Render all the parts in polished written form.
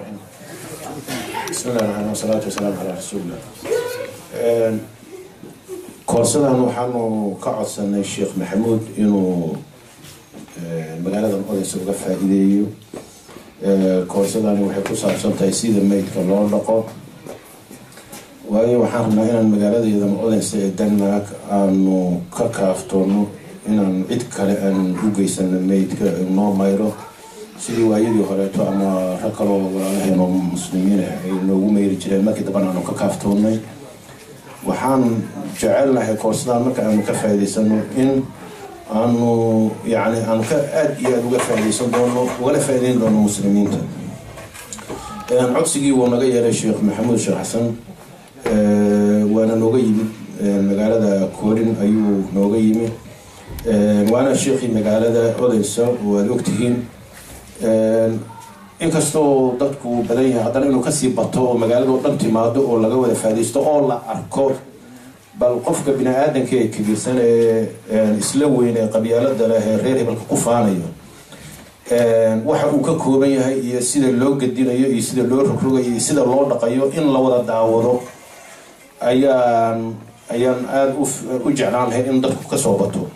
الرحيم. بسم الله الرحمن الرحيم والصلاة والسلام على رسول الله. كورسنا نحن كعصنا الشيخ محمود إنه المجال القدس وقفها إيديه. كورسنا نحكي صار تيسير الميت كلون لقى. وأي وحنا هنا المجال إذا القدس دنك أنه ككافتون إن إذكر أن يجيسن الميت كنوع مايرو. sidii waayadii horeeto ama rag kale oo walaalahayn oo muslimiin ah ay noogu meeri jireen markii dambana aanu ka kaaftoonnay waxaan jecelnahay koorsadaan marka aanu ka faa'iidaysano in aanu aanu ka aad iyo aad uga faa'iidaysan doono ugala faa'iidayn doono muslimiinta codsigii wuu naga yeelay sheekh maxamuud sheekh xasan waana nooga yimid magaalada koorin ayuu nooga yimid waana sheekhii magaalada odaysa waad ogtihiin inkastoo dadku badan yahay haddana inuu kasii bato oo magaalada oo dhan timaado oo laga wada faa'iidaysto oo la arko bal qofka bini aadanka ee kabiirsan ee isla weyn ee qabyaalada leh ee reer hebelka ku faanayo waxa uu ka kooban yahay iyo sida loo gadinayo iyo sida loo rogrogayo iyo sida loo dhaqayo in la wada daawado ayaan aad u jeclaan lahay in dadku ka soo bato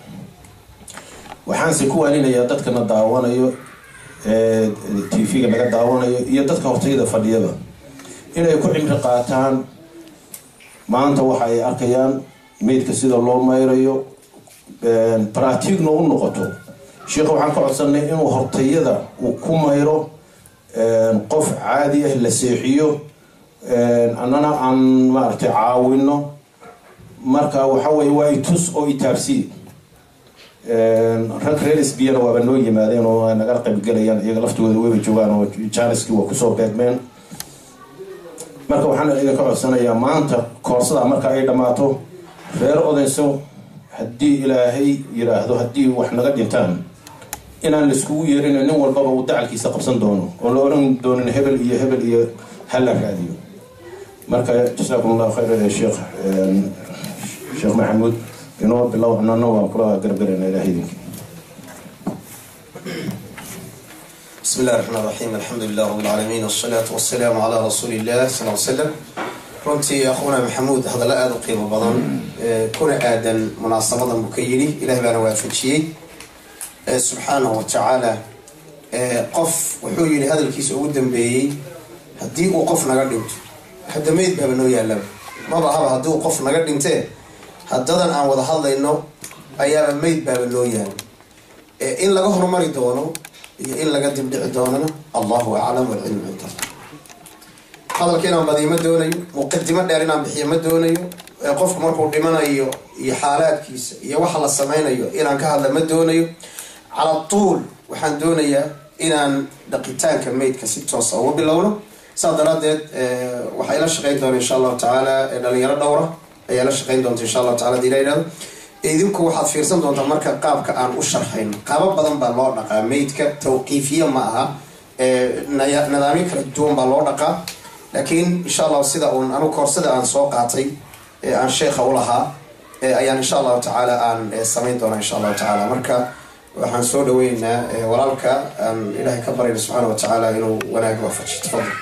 waxaanse ku walinayaa dadkana daawanayo TV-ga laga daawanayo iyo dadka hortayda fadhiyada inay ku cimri qaataan maanta waxa ay arkayaan meydka sida loo mayrayo practice u noqoto sheekh waxaan ka codsanay inuu hortayada uu ku mayro qof caadi ah la seexiyo annana aan maartay caawino marka waxa way way tus oo itaabsi rag reer isbiyana waaba noo yimaadeen oo naga qayb galayaan iyaga laftooda way joogaan oo jaaliski waa kusoo beegmeen marka waxaan iyaga ka codsanayaa maanta koorsada marka ay dhamaato reer odayso haddii ilaahay yiraahdo haddii wax naga dhintaan inaan iskugu yeerin nin walbaba uu dacalkiisa qabsan doono oo la oran doonin hebel iyo hal raadiyo marka jazakumullahu khayran ya sheekh maxamuud إنه بالله أننا وأقرأ قربنا إلى هيدك. بسم الله الرحمن الرحيم الحمد لله رب العالمين والصلاة والسلام على رسول الله صلى الله عليه وسلم. رنتي أخونا محمود هذا لا أذى قيمة بضن كنا آدم مناسبة مكيلي إلى بنا وافدشي سبحانه وتعالى قف وحولي لهذا الكيس أودم به هدي وقف نقدمت حتى ميت بابنو يعلم ما بقى هدي وقف نقدمته haddadan aan wada hadlayno ayaaba mayd baaba loo yahay in laga horumari doono iyo in laga dibdhici doonana allahu aclam walcilmu inta hadalka inaan badiyo ma doonayo muqadimo dheer inaan bixiyo ma doonayo qofku markuu dhimanayo iyo xaalaadkiisa iyo waxa la samaynayo inaan ka hadla ma doonayo cala tuul waxaan doonayaa inaan dhaqitaanka maydka si toosa uga bilowno saa daraadeed waxay la shaqayn doona insha allahu tacaala dhalinyaro dhowra ayaa la shaqayn doonta insha Allah taala diilayna idinku waxaad fiirsan doontaa marka qaabka aan u sharxayn qaabab badan baa loo dhaqaa meydka tawqiifiya ma aha nidaamyo kala duwan baa loo dhaqaa laakiin insha Allah sida anu koorsada aan soo qaatay aan sheekha u lahaa ayaan insha Allah taala aan samayn doonaa insha Allah taala marka waxaan soo dhaweynaa walaalka aan Ilaahay ka baryay subhanahu wa ta'ala inuu wanaag waafajiyo tafadhal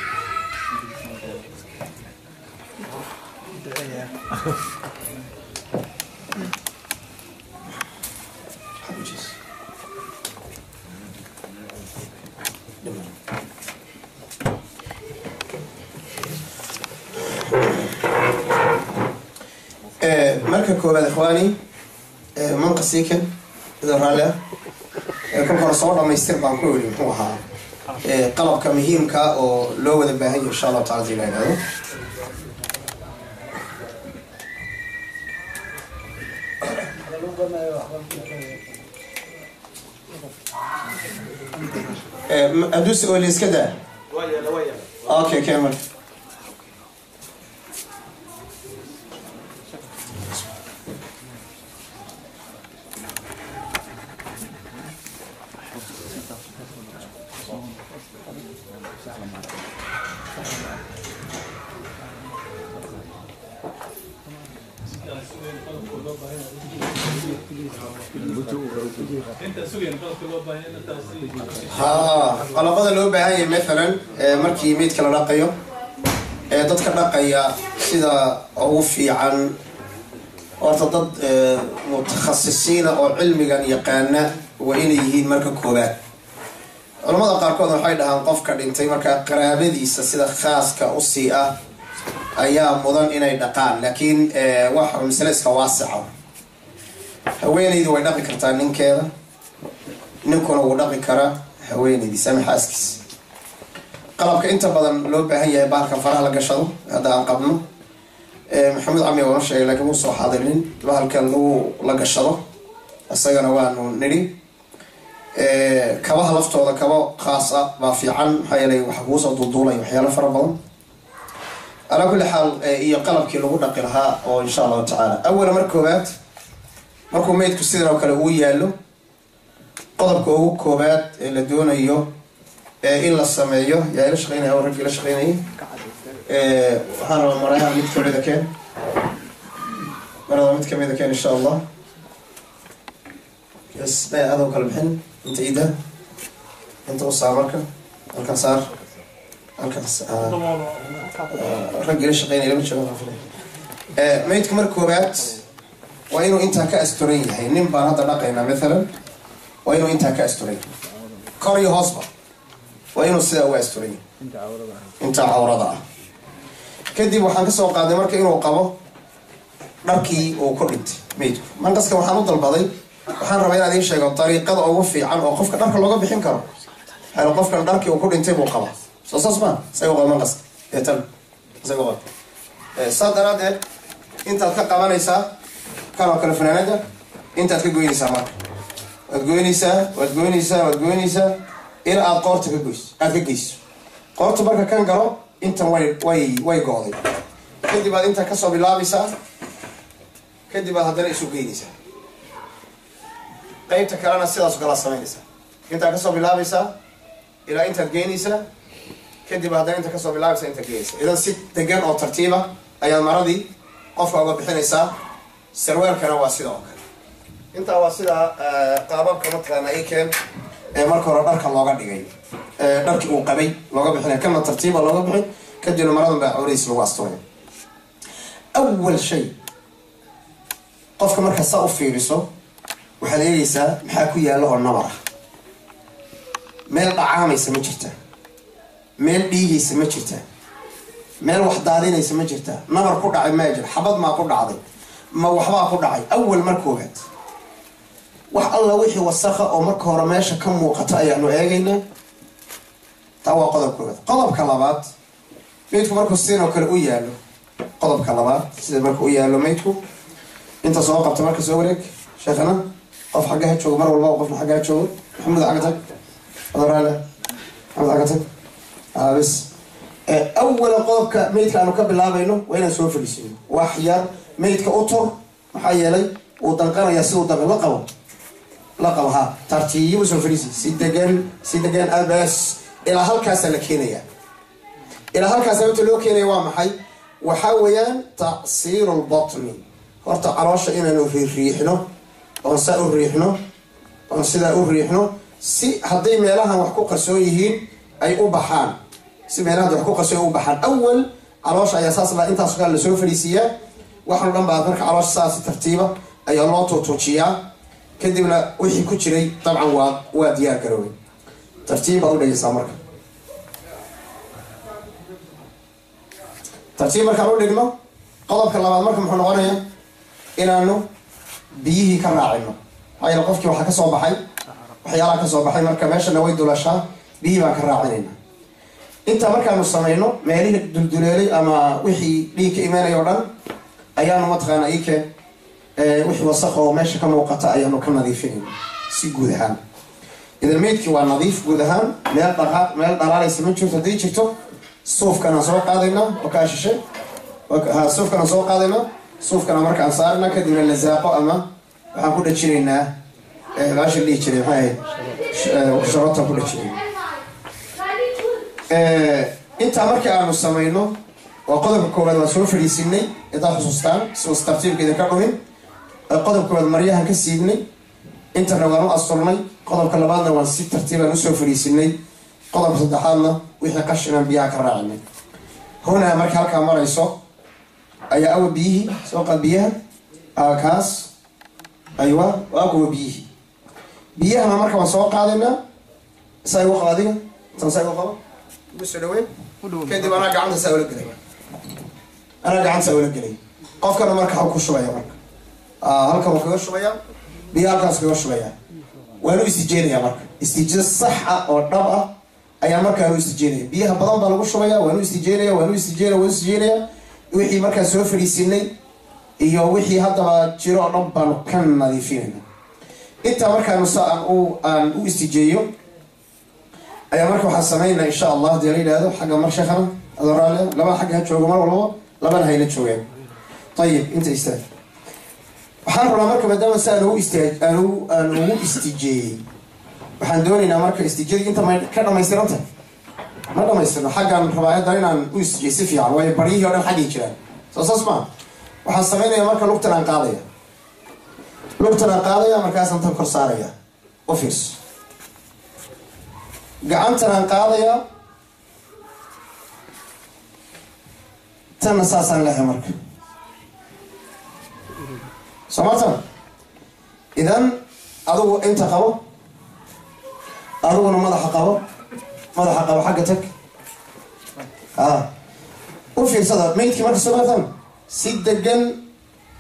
marka koobaad ikhwaani manqasiikan idin raalli kolka hore soo dhamaystir baan ku yidhi muxuu ahaa qalabka muhiimka oo loo wada baahan yahay insha Allah taala diilaynaado أدوس أوليس كده. ويا. أوكي كمل. qalabada loo baahan yahay maalan markii meydka la dhaqayo dadka dhaqaya sida ugu fiican horta dad mutakhasisiina oo cilmigan yaqaana waa inay yihiin marka koobaad. culamada qaarkood waxay dhahaan qofka dhintay marka qaraabadiisa sida khaaska u sii ah ayaa mudan inay dhaqaan, laakiin waxa mas'ala iska waasica. haweeneydu way dhaqi kartaa ninkeeda, ninkuna wuu dhaqi karaa haweeneydiisa ama xaaskiisa. qalabka inta badan loo baahan yahay bahalkan faraha la gashado hadda aan qabno maxamed cami waa sheegay laakiin wuu soo xaadirin bahalkan la gashado asagana waanu nidhi. kabaha laftooda kabo khaas ah baa fiican maxaa yeelay waxa kugu soo dulduulay waxyaalo fara badan. alaa kulli xaal iyo qalabkii lagu dhaqi lahaa oo insha allahu tacaala awala mar koobaad markuu meydku sidan oo kale uu yaalo qodobka ugu koobaad ee la doonayo in la sameeyo yaa ila shaqeynaya oo raggii la shaqeynayay waxaan rabaa marayaha mid kamida keen marada mid kamida keen insha allah yes bay adoo kala bixin inta ida inta u saar marka halkan saar halkan raggii la shaqeynaya lama joogo meydku mar koobaad waa inuu intaa ka asturan yahay. nin baan hadda dhaqaynaa maalan waa inuu intaa ka asturan yahay kor iyo hoosba waa inuu sidaa uga asturan yahay intaa cawrada ah. kadib waxaan kasoo qaaday marka inuu qabo dharkii uu ku dhintay meydku. manqaska waxaan u dalbaday waxaan rabaa inaad ii sheego dariiqada ugu fiican oo qofka dharka looga bixin karo. hal qofkan dharkii uu ku dhintay buu qabaa soo saas ma isaga qaba manqaska tan isaga qaba saa daraadeed intaad ka qabanaysaa kan oo kale fanaanada intaad ka goynaysaa marka waad goynaysaa ilaa aad qoorta ka goyso aad ka geyso. qoorta marka kan galo intan way go'day. kadib aad intaa kasoo bilaabaysaa, kadib aad haddana isu geynaysaa. qaybta kalena sidaas kala samaynaysaa. intaa kasoo bilaabaysaa ilaa intaad geynaysaa, kadib haddana inta kasoo bilaabaysaa intaad geynaysaa. idan si degan oo tartiiba ayaad maradii qofka uga bixinaysaa. sarweelkana waa sida oo kale. intaa waa sida qaababka mataqaana ii keen marka hore dharka looga dhigay dharkii uu qabay looga bixinay kana tartiiba looga bixin, kadibna maradan baa cawradiisa lagu asturay. awal shay qofka marka saa u fiiriso waxaad eegaysaa maxaa ku yaalla oo nabar ah. meel dhacaamaysa ma jirta, meel dhiigaysa ma jirta, meel wax daadinaysa ma jirta, nabar ku dhacay ma jira, xabad maa ku dhacday ma waxbaa ku dhacay. awal markoogaad wax alla wixii wasakha oo marka hore meesha ka muuqata ayaanu eegaynaa. taa waa qodobkooda. qodobka labaad meydku markuu sidoo kale u yaalo, qodobka labaad sida markuu u yaalo meydku inta soo qabta marka soo wareeg sheekhana qof xagga ha joogo mar walba qofna xagga ha joogo. maxamed xagga tag adoraale maxamed xagga tag bas awala qodobka meydka aanu ka bilaabayno waa inaan soo fadhiisino wax yar meydka u tur maxaa yeelay uu danqanayaa si uu danqan la qabo ha tartiibu soo fadhiisi si degan abas ilaa halkaas la keenaya. ilaa halkaas sababta loo keenayo waa maxay? waxaa weeyaan tacsiirul batni. horta caloosha inaanu riixno oo saa u riixno oo sidaa u riixno si hadday meelahan wax ku qarsoon yihiin ay u baxaan. si meelahan wax ku qarsoon u baxaan. awal caloosha ayaa saas la intaas kale la soo fadhiisiyaa. waxaan dhan baa marka caloosha saas tartiiba ayaa loo tuujiyaa. kadibna wixii ku jiray dabcan waa diyaar garoobay. tartiiba u dhigaysaa marka. tartiib markaan u dhigno qodobka labaad marka muxuu noqonayaa inaanu biyihii ka raacino. maxaa yeele qofkii waxaa kasoo baxay waxyaalaha kasoo baxay marka meeshana way dulashaa, biyihii baan ka raacinayna. intaa markaanu samayno meelihii dulduleelay ama wixii dhiig ka imaanaya o dhan ayaanu mataqaana ike wixii wasakh oo meesha ka muuqata ayaanu ka nadiifinayna si guud ahaan. idan meydkii waa nadiif guud ahaan. meel dhalaalaysa ma jirto. haddii jirto suufkana soo qaadaynaa oo kaa shishe suufkana soo qaadaynaa. suufkana markaan saarina kadibna lazaaqo ama waxaan ku dhajinaynaa baasha dhihi jiray maxay ahayd sharotaan ku dhajinayna. intaa markii aanu samayno waa qodobka koowaad waa soo fadhiisinay intaad xusuustaan si us tartiibka idinka dhumin. qodobka koowaad maryahan ka siibnay انت نوانو أصلني قضب كلبادنا وانسي ترتيبا نسو فريسيني قضب صدحالنا ويحنا قشنا بيها كراعنا هنا مركا هالكا مريسو أي أول بيه سوق بيها كاس أيوة وأقوى بيه بيها ما مركا وسوق علينا سايوق هذه تنسايوق هذا بس دوين كده أنا قاعد أسوي لك كده أنا قاعد أسوي لك كده قف كنا مركا حكوا شوية مركا هالكا مكوا شوية بيها كاس كوا شوية وأنا استجيني يا مركا استجيني الصحة أو الطبقة أي مركا أنا استجيني بيها بدن بالغوا شوية وأنا استجيني وأنا استجيني وحي مركا سوي فريسيني iyo wixii hadaba jiro dhanban kan nadiifinayna inta markaan aan u istijeeyo ayaa markaa waxa sameeynaa insha Allah deelaynaado xaga mar sheekhan adoraale laba xaga joogo mar walba labana hayla joogeen طيب انت استاذ waxaan rabaa markaa maadaama saan u istijeeyay waxaan doonaynaa markaa istijeeyay inta ka dhameystiranta ma dhameystirno xagan rabaa inaan u istijeeyo si fiican way bariyo dhan xagii jiraan soo saasma waxaan sameeynaa marka lugtan qaadaya markaas aan tan kor saaraya office gacantan qaadaya tan asaasan lahayn marka samatan idan adigu inta qabo adiguna madaxa qabo xagga tag u fiirsada meydkii marka samatan si degan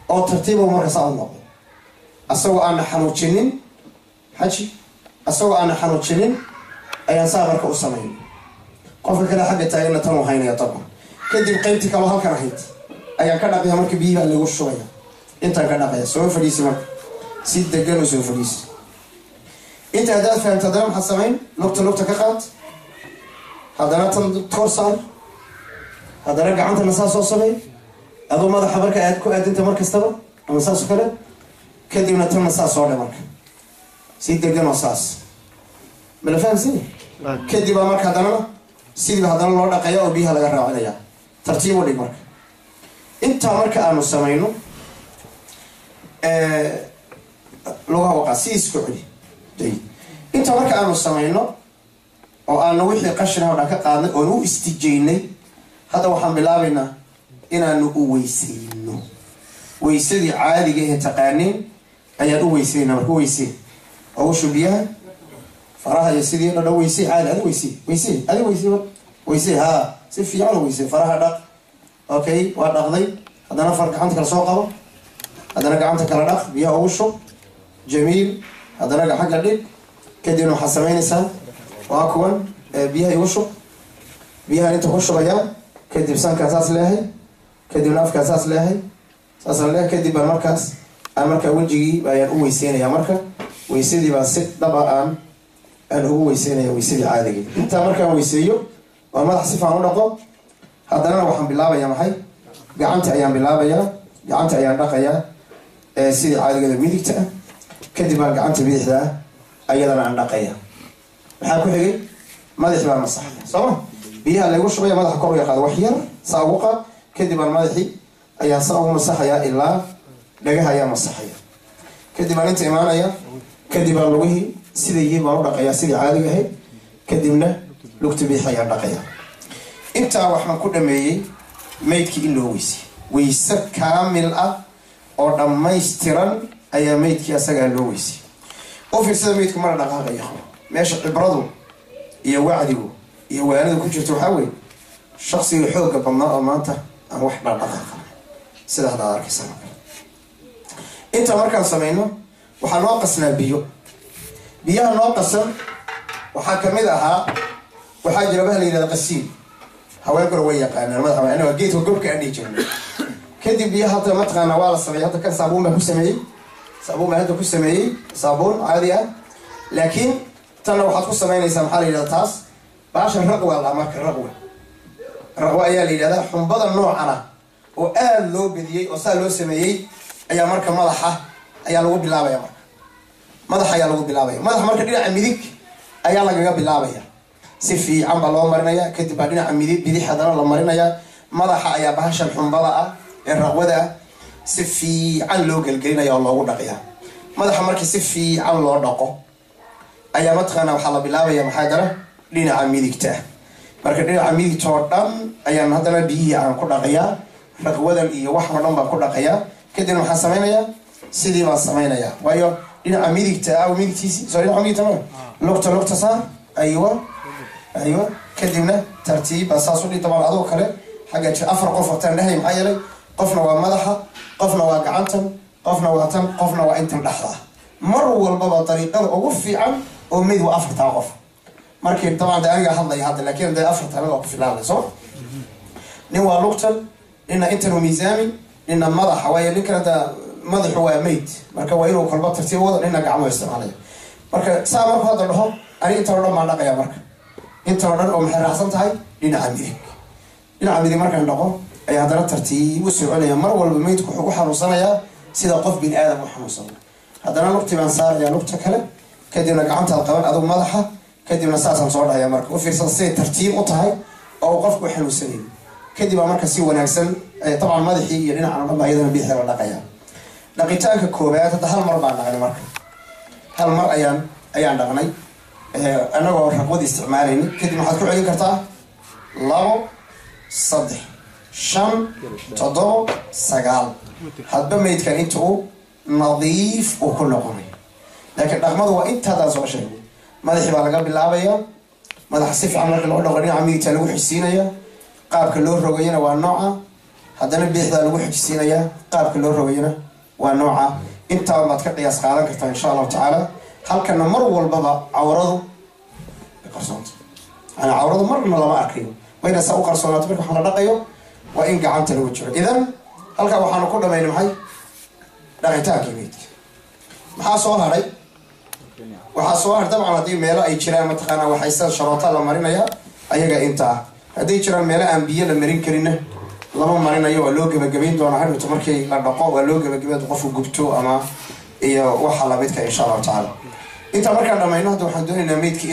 oo tartiib oo marka saa u noqdo asagoo aan xanuujinin asagoo aan xanuujinin ayaan saa marka u sameyn qofka kale xagga taagana tan uu haynaya tabcan kadib qaybtii kale halkan ahayd ayaan ka dhaqaya marka biyaha lagu shubaya intaan ka dhaqaya soo fadhiisi marka si degan oo soo fadhiisi inta hadaad fahamta haddana maxaad samayn lugta ka qaad haddana tan kor saar haddana gacantana saa soo samey adoo madaxa marka aad ku aadinta mar kastaba ama saas oo kale kadibna tan saas oo dhe marka si degan oo saas mala fahamsan kadib marka haddana loo dhaqaya oo biyaha laga raacinaya tartiib u dhig marka inta marka aanu samayno lugaha waqa si isku celi inta marka aanu samayno oo aanu wixii qashina oo dhan ka qaadnay oo u istijeynay hadda waxaan bilaabaynaa inaanu u weysayno weysadii caadiga ee taqaaniin ayaan u weysayna marka oo shubiyaha faraha iyo sidii la weysay caadi weysay si fiican weysay faraha dhaq okay waa dhaqday haddana far gacanta kala soo qabo haddana gacanta kala dhaq biyaha ugu shub jamiil haddana xagga dhig kadibna waxaad samaynaysaa waa kuwan biyaha igu shub biyaha inta ku shubaya kadib sankaa saas leehay kadibna afkaa saas leehay saasaan leehay kadib baan markaa wejigii ayaan u weyseynayaa marka weysadii baan si dhaba aan ugu weyseynaya weysadii caadigii intaa markaan weyseeyo waa madax si fiican u dhaqo haddana waxaan bilaabayaa maxay gacanta ayaan dhaqayaa sidii caadigeeda midigta ah kadib baan gacanta bidixda ah ayadana aan dhaqaya maxaa ku xigay madaxii baan masaxaya sooma biyaha lagu shubaya madaxa kor u yaqaado wax yar saa ugu qaad kadib baan madaxii ayaan saa ugu masaxayaa ilaa dhagaha ayaa masaxaya kadib baan inta imaanaya kadib baan lugihii sida yihiin baan u dhaqayaa sidii caadiga ahayd kadibna lugta bidix ayaan dhaqaya intaa waxaan ku dhameeyey maydkii in loo weyse kaamil ah oo dhammaystiran ayaa maydkii asagaa loo weysay u fiirsada maydku mara dhaqaaqaya meesha cibradu iyo wacdigu iyo waanadu ku jirto waxaa weeye shaksiga xoogga badnaa oo maanta aan wax dhaqaaqa sida haddaad arkaysaa inta markaan samayno waxaa noo qasnaa biyaha noo qasan waxaa kamid ahaa waxaa jira waxa la yidhahda qasiin haweenkuna way yaqaanaan madaxa aniga geedka gobka aan dhihi jirnay kadib biyaha hadda mataqaanaa waa la sameeyay hadda kan saabuun baan ku sameeyey saabuun caadi ah laakiin tanna waxaad ku samaynaysaa maxaa la yidhahda taas baashan raqwa la marka raqwa ayaa la yidhahdaa xumbada noocana oo aada loo bediyey oo saa loo sameeyey ayaa marka madaxa ayaa lagu bilaabaya madaxa marka dhinaca midig ayaa lagaga bilaabaya si fiican baa loo marinaya kadib baa dhinaca bidix haddana la marinaya madaxa ayaa bahashan xumbada ah ee raqwada ah si fiican loo gelgelinaya oo loogu dhaqaya madaxa markii si fiican loo dhaqo ayaa mataqaana waxaa la bilaabaya maxaa dara dhinaca midigta marka dhinaca midigta oo dhan ayaan haddana biyihii aan ku dhaqayaa raqwadan iyo wax oo dhan baan ku dhaqayaa kadibna waxaan samaynayaa sidii baan samaynayaa waayo dhinaca midigta aw midigtiisi soo dhinaca midigta ma lugta saar aywa kadibna tartiib baa saas u dhii dabaan adoo kale xagga jir 4 qof wataan dhahay maxaa yeelay qofna waa madaxa qofna waa gacantan qofna waa tan qofna waa intan dhaxda mar walbaba dariiqada ugu fiican oo mid waa 4 qof markii dabaan aniga hadlaya hadda laakiin day 4 aniga ku filaanay soo nin waa lugtan inna intan miisaami inna madaxa waa ninkan hada madaxu waa meyd marka waa inuu kolba tartiib wada inna gacmo isticmaalay marka saa marka hadda dhaho ani inta oo dhan ma dhaqaya marka inta oo dhan oo maxay raacsan tahay dhinaca midig markaan dhaqo ay haddana tartiib u soconaya mar walba meydku wuxuu ku xanuunsanayaa sida qof bin aadam u xanuunsana haddana lugtii baan saaraya lugta kale kadibna gacantaad qaban adug madaxa kadibna saasaan soo dhahaya marka u fiirsan siday tartiib u tahay oo qofku xanuunsanayo kadib baa marka si wanaagsan طبعا madaxii iyo dhinacan oo dhan baa iyadana bixi la dhaqaya dhaqitaanka koobaad hadda hal mar baan dhaqnay marka hal mar ayaan dhaqnay anagoo raqwada isticmaalayni kadib waxaad ku celin kartaa 2 3 5 7 9 hadba meydkan inta uu nadiif u ku noqonay laakiin dhaqmadu waa intaadaan soo sheegay madaxii baa laga bilaabaya madaxa si fiican marka loo dhaqo dhinaca midigta lagu xisiinaya qaabka loo rogayana waa nooca haddana bidixda lagu xijisiinaya qaabka loo rogayana waa nooca intaa baad ka qiyaas qaadan kartaa insha Allah taala halkana mar walbaba cawradu qarsoonto ana cawradu marna lama arkayo wayna saa u qarsoonato marka waxaan la dhaqayo waa in gacanta lagu jiro idan halka waxaan ku dhameynay maxay dhaqitaanka meydka maxaa soo haray dabcan haddii meelo ay jiraan mataqaanaa waxay sida sharoota la marinaya ayaga intaa hadday jiraan meelo aan biyo la marin karinna lama marinayo waa loo gabagabayn doonaa hadhowta markii la dhaqo waa loo gabagabeyn qofku gubto ama iyo waxa la midka insha Allah taala inta markaan dhamayno hadda waxaan doonaynaa meydka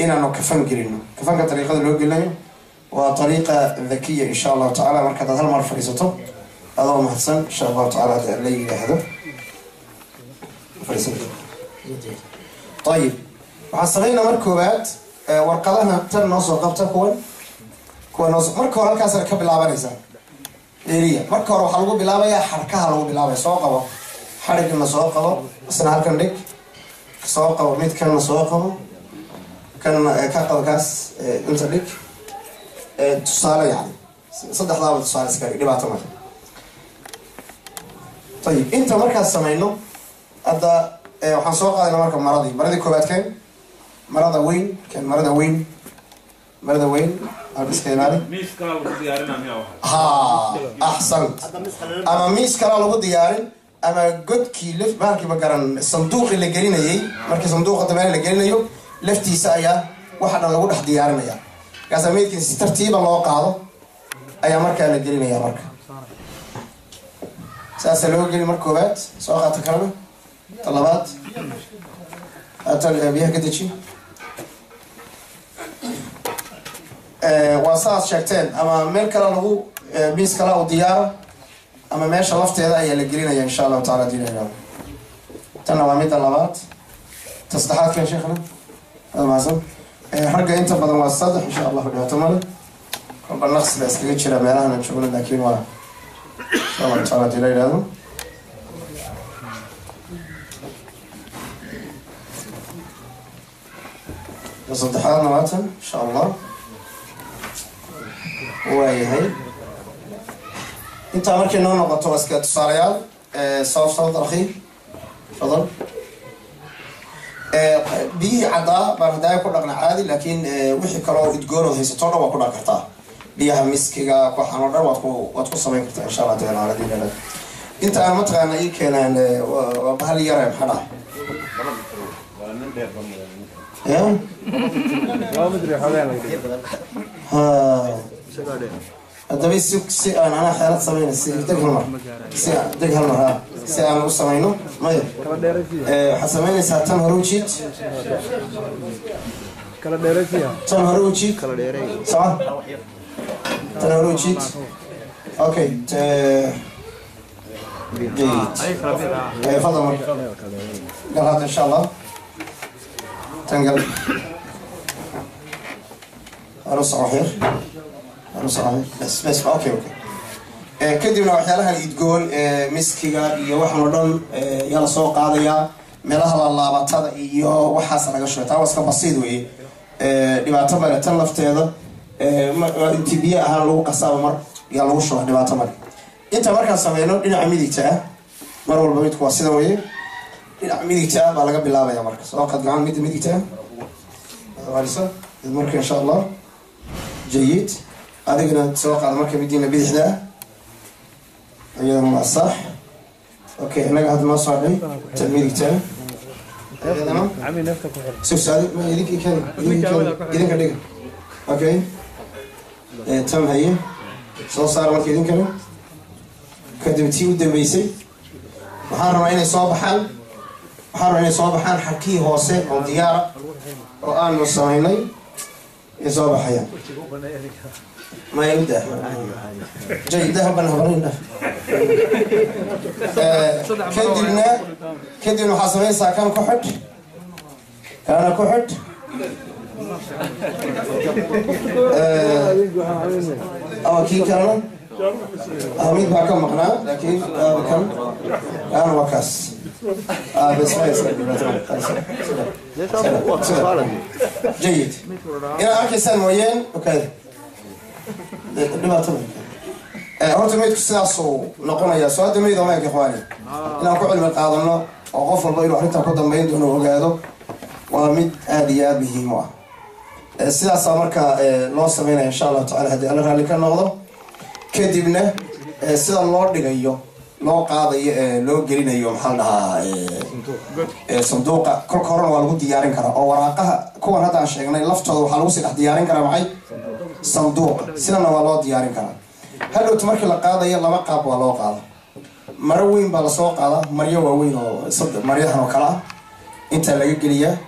inaanu kafan gelino kafanka dariiqada loo gelinayo waa dariiqa dhakiya insha Allah taala marka dad hal mar fariisato adoo mahadsan insha Allah taala la yiraahdo fariisato طيب waxaan sameynaa marka koobaad warqadaha tan noo soo qabta kuwa noo marka hore halkaas ka bilaabanaysa eeriya marka hore waxa lagu bilaabayaa xarkaha lagu bilaabay soo qabo xarigna soo qabo isna halkan dhig soo qabo mid kalena soo qabo kan ka qabkaas inta dhig tusaale yani saddexdaaba tusaale iska dhibaato ma طيب inta markaas sameeyno hadda waxaan soo qaadanaa marka maradii koobaad keen marada weyn بس كده ميس كلا لو ديارين أنا أحسنت أما ميس كلا لو ديارين أما قد كي لف بارك بقرن الصندوق اللي جرينا يي مركز صندوق التمارين اللي جرينا يو لفتي سايا واحد أنا أقول أحد ديارنا يا كذا ميت كي ترتيب الله قاعده أي مركز اللي جرينا يا مركز سأسألوه جري مركوبات سواء تكرمه طلبات أتل بيها كده شيء واساس شكتين اما ميل كلا لغو بيس كلا وديارة اما ماشا لفتي هذا ايا لقرينا ان شاء الله تعالى دينا اليوم تنا واميد اللبات تصدحات كيا شيخنا هذا معزم حرقة انت بدل ما الصدح ان شاء الله بيعتمد ربنا نقص بأسكيت شرا ميلانا نشغل داكين وان ان شاء الله تعالى دينا اليوم تصدحات نواتن ان شاء الله وهي انت مركي نو نقطه بس كتصاليال صوت رخي تفضل بي عدا برداي ku dhaqna caadi laakiin wixii kale oo idgooro haysato waa ku dhaqartaa biyaha miskiga ku xanoodar waad ku sameyn kartaa insha Allah taala radina inta aan mataqaana ay keenaan waa bahal yar ee xada ya waa midri xawaan ha هذا بس أنا حالات سمينا دق هالمرة أنا وسمينه ما حسمينا ساعتين هروجيت كلا ديريفيا تان هروجيت صح تان هروجيت أوكي جيد. تفضل قال هذا إن شاء الله تنقل أرص عحير بس أوكي كدبنا وحيالها يتقول مسكيغا iyo wax oo dhan yala soo qaadaya meelaha la laabatada iyo waxaas laga soo taa waska basiid weey dhibaato male tan lafteeda intii biyo ahaan lagu qasaabo mar yaa lagu shuba dhibaato male inta markaan sameeyno dhinaca midigta mar walba midku waa sida weey dhinaca midigta baa laga bilaabaya marka soo qad gacan midigta waalisa marka insha Allah جيد هذه سواء قاعد مركب يدينا بيحدا أيضا مع صح أوكي أنا قاعد ما صار لي تلميذ تاني تمام عمي نفسك شوف سعد ما يديك كان يديك كده أوكي تم هي صار مركب يدين كده كدمتي ودم بيسي وحار عيني صباحا حكي هوسي أو ديارة وآن مصايني يصاب حياة ما يبدأ جيد ذهب الهبرين كدنا حاصلين ساكن كحد كان كحد أو كي كانوا أميد باكم مقنع لكن كان وكاس بس جيد إلى آخر سنة وين أوكي لما تمام هرت ميت كساسو نقولنا يا سؤال ميت وما يا إخواني إن أكو علم القاضي وقف الله يروح حتى قدام بين دونه وجاده وميت هذه به ما السياسة مركا لو سمينا إن شاء الله تعالى هذه أنا اللي كان نقضه كدبنا سيدا الله دقيقه لو قاضي لو جرينا يوم حالها صندوق كل كورونا والو ديارين كرا أو ورقها كون هذا الشيء يعني لفتة وحلو سيد ديارين كرا معي صندوق سيدنا والو ديارين كرا هل تمرك القاضي يلا ما قاب والو قاضي مروين بالسوق هذا مريو وين صدق مريو هنو كلا أنت اللي جريه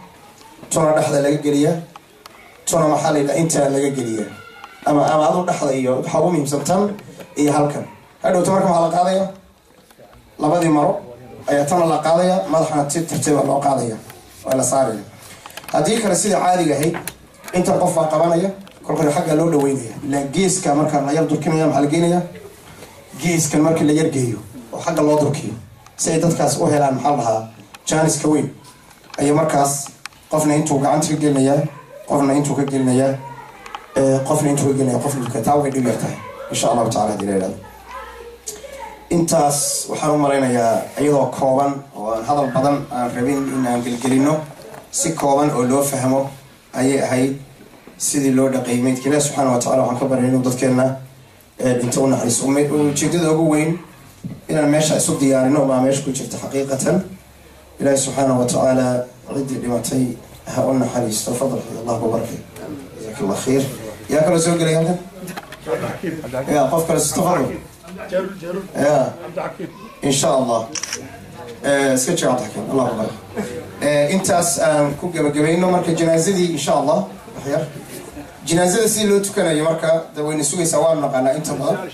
تونا دخل اللي جريه تونا محل اللي أنت اللي جريه أما هذا دخل إياه حومي مسبتم إيه هالكن هل تمرك على القاضي labadii maro ayaa tan la qaadaya madaxna tartiib loo qaadaya wala saaraya hadii kale sida caadiga ahay inta qof qabanaya kolkay xagga loo dhaweynaya ila geeska marka la yar durkinaya maxaa la geenaya geeskan marka la yar geeyo oo xagga loo durkiyo si ay dadkaas u helaan maxaa lahaa jaanis ka weyn ay markaas qofna intuu gacanta ka gelinaya qofna intuu ka gelinaya qofna ka taaway dhigaytaa insha Allah ta'ala dileelada intaas waxaan u maraynayaa iyadoo kooban oo aan hadal badan aan rabin in aan gelgelino si kooban oo loo fahmo ayay ahayd sidii loo dhaqeymay Ilaahay subhanahu wa ta'ala waxaan ka baryaynaa inuu dadkeena inta uu naxariiso ujeedada ugu weyn inaan meesha isu diyaarino oo meesha ku jirta xaqiiqatan Ilaahay subhanahu wa ta'ala cidii dhimatay ha u naxariisto fadlan Allahu barakay jazakallahu khair yaa kala soo galay halkan yaa qof kale istafado يا إن شاء الله سكتش عبد الحكيم الله أكبر أنت كوب جبينه مركز جنازة دي إن شاء الله خير جنازة سيلو تكنا يمركا دوين سوي سواء نقنا أنت ما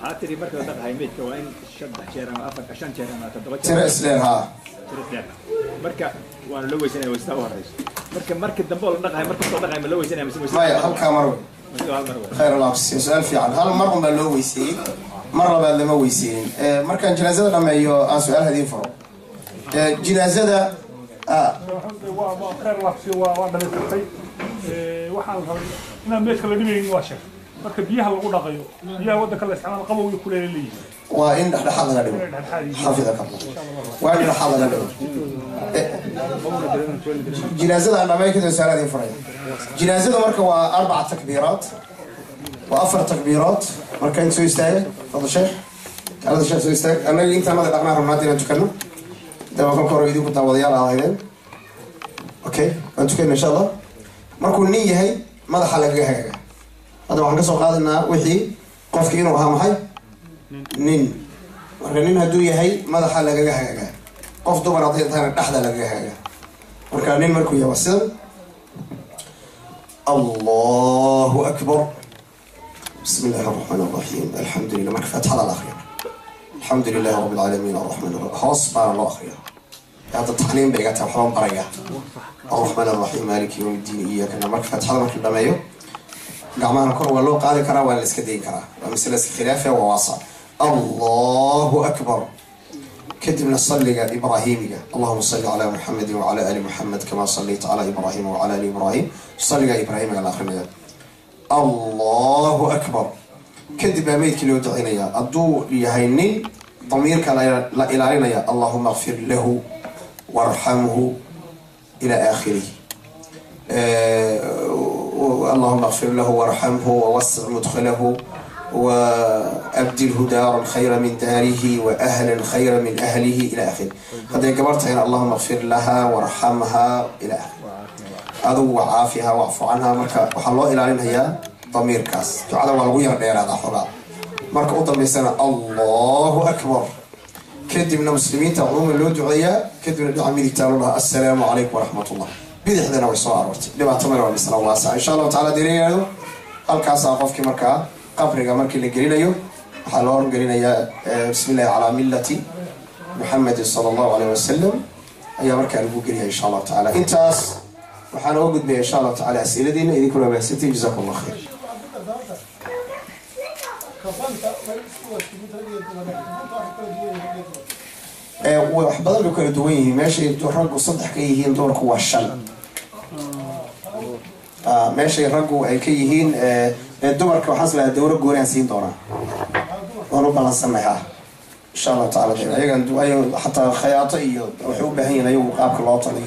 هاتري مركز ده هيميت كوين شبه شيرا ما أفك عشان شيرا ما تدوج ترى إسلامها مركز وأنا لوي سنة ويستوى الرئيس مركز دمبول نقها مركز صدق هيم لوي سنة مسوي ما هل كامرو خير الله بس سؤال في عن هل مرة ما لو ويسين مرة بعد ما ويسين مركز جنازة لما يو سؤال هذه فرق جنازة خير الله في وعند الخير وحال إن ميت كلا دمين واشر مركب بيها لو دقيو بيها ودك الله استعمال قبوي كل اللي وإن حاضر دم حافظك الله وإن حاضر دم جنازة أنا ما يكذب سؤال هذه فرق جنازة مركب 4 تكبيرات وأفر تكبيرات مركب سوي يستاهل تفضل شيخ هذا الشيخ سوي يستاهل أنا اللي أنت ما دقنا رمادي نتكلم ده ما كان كورو يديك وتوضيع على هذين أوكي نتكلم إن شاء الله مركب النية هي ماذا حلقة هذا هذا waxaan ka soo qaadana wixii qofkii inuu ahaa maxay nin marka nin haduu yahay madaxa lagaga hagaga qof dumar haday tahay dhaxda lagaga hagaga marka nin markuu yahay sida Allahu akbar bismillahir rahmanir rahim alhamdulillah marka fatha al-akhir الحمد لله رب العالمين الرحمن الرحيم هوس بار الله أخيرا هذا التعليم بيجات وحرام برجع الرحمن الرحيم مالك يوم الدين إياك نعبد فتح الله كل ما يو جمعنا كرة والله قال كرا ولا سكدين كرا ومثل خلافه وواصع الله أكبر كدمنا صلي إبراهيم اللهم صل على محمد وعلى آل محمد كما صليت على إبراهيم وعلى آل إبراهيم صلي إبراهيم على آخر مدى الله أكبر كدب ميت كيلو دعينيا أدو يهيني ضميرك لا إلى يا اللهم اغفر له وارحمه إلى آخره اللهم اغفر له وارحمه ووسع مدخله وأبدله دارا خيرا من داره وأهلا خيرا من أهله إلى آخره هذا كبرت هنا اللهم اغفر لها وارحمها إلى آخره أدو وعافها واعف عنها مركا وحلو إلى أن هي ضمير كاس تعالى والغير دير هذا حرام مركا أوضم سنة الله أكبر كدب من المسلمين تعلمون اللي دعية كدب من الدعاء ميدي تعالوا السلام عليكم ورحمة الله بيدي حدنا ويسوار ورتي لما تمر ونسأل الله سعى إن شاء الله تعالى ديرين هذا الكاس أقفك مركا قبرك مركي اللي قرينا يو حلوان قرينا يا بسم الله على ملة محمد صلى الله عليه وسلم أي مركا نبو قريها إن شاء الله تعالى انتاس وحنا أوجد بها إن شاء الله تعالى أسئلة دينا إذا كنا بأسئلتي جزاكم الله خير وحبضل كل دويه ماشي ترجو صدق كيهين دور قوة الشل ماشي رجو أي كيهين الدور كوحصل الدور جورين سين دورا وربنا نسمعها إن شاء الله تعالى أيها عندو أي حتى خياطي وحب بهين أيوه قابك الله تعالى